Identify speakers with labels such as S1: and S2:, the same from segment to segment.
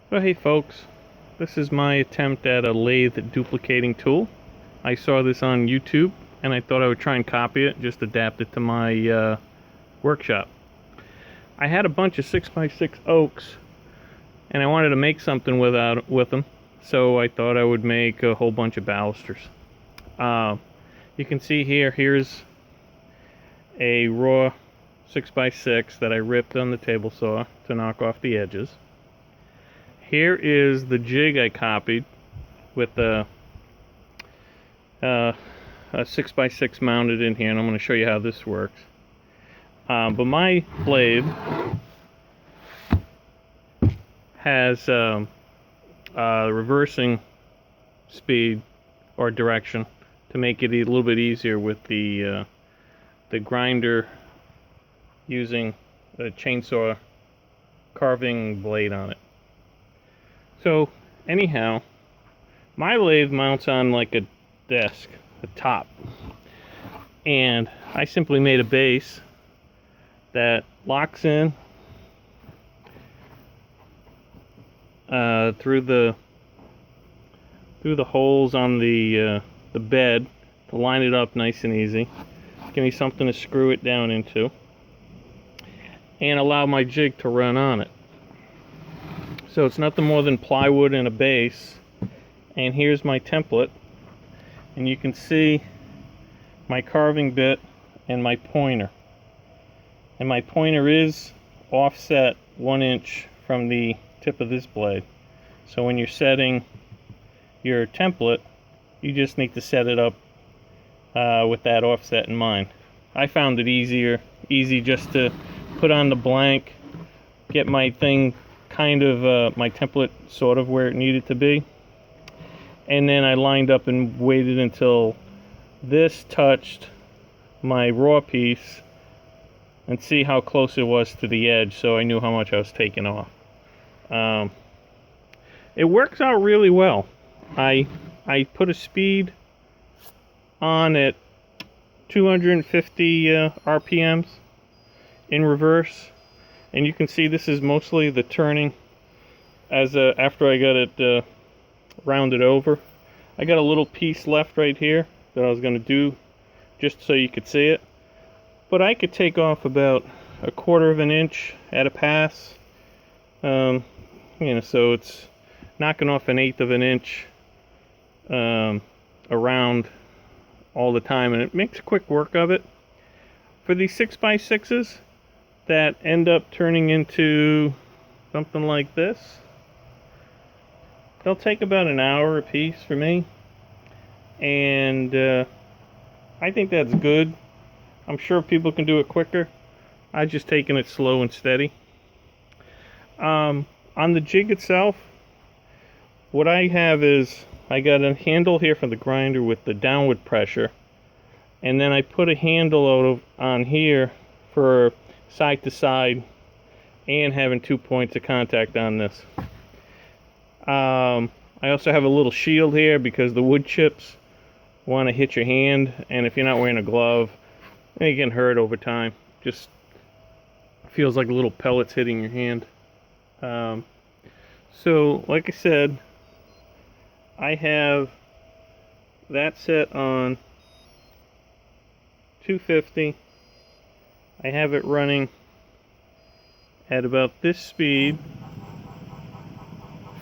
S1: So hey folks, this is my attempt at a lathe duplicating tool. I saw this on YouTube and I thought I would try and copy it, just adapt it to my workshop. I had a bunch of 6x6 oaks and I wanted to make something with them, so I thought I would make a whole bunch of balusters. You can see here's a raw 6x6 that I ripped on the table saw to knock off the edges. Here is the jig I copied with a 6x6 mounted in here, and I'm going to show you how this works. But my blade has reversing speed or direction to make it a little bit easier with the grinder using a chainsaw carving blade on it. So anyhow, my lathe mounts on like a desk, a top, and I simply made a base that locks in through the holes on the bed to line it up nice and easy. Give me something to screw it down into, and allow my jig to run on it. So it's nothing more than plywood and a base. And here's my template, and you can see my carving bit and my pointer. And my pointer is offset 1 inch from the tip of this blade. So when you're setting your template, you just need to set it up with that offset in mind. I found it easy just to put on the blank, get my thing kind of my template sort of where it needed to be, and then I lined up and waited until this touched my raw piece and see how close it was to the edge, so I knew how much I was taking off. It works out really well. I put a speed on at 250 RPMs in reverse, and you can see this is mostly the turning after I got it rounded over. I got a little piece left right here that I was going to do just so you could see it, but I could take off about 1/4 of an inch at a pass. So it's knocking off 1/8 of an inch around all the time, and it makes quick work of it. For these 6x6s that end up turning into something like this, they'll take about an hour a piece for me, and I think that's good. I'm sure people can do it quicker. I've just taken it slow and steady. On the jig itself, what I have is I got a handle here for the grinder with the downward pressure, and then I put a handle on here for side to side and having 2 points of contact on this. I also have a little shield here because the wood chips want to hit your hand, and if you're not wearing a glove, you can hurt over time. Just feels like little pellets hitting your hand. So like I said, I have that set on 250. I have it running at about this speed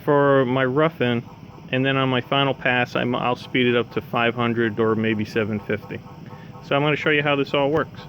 S1: for my rough end, and then on my final pass I'll speed it up to 500 or maybe 750. So I'm going to show you how this all works.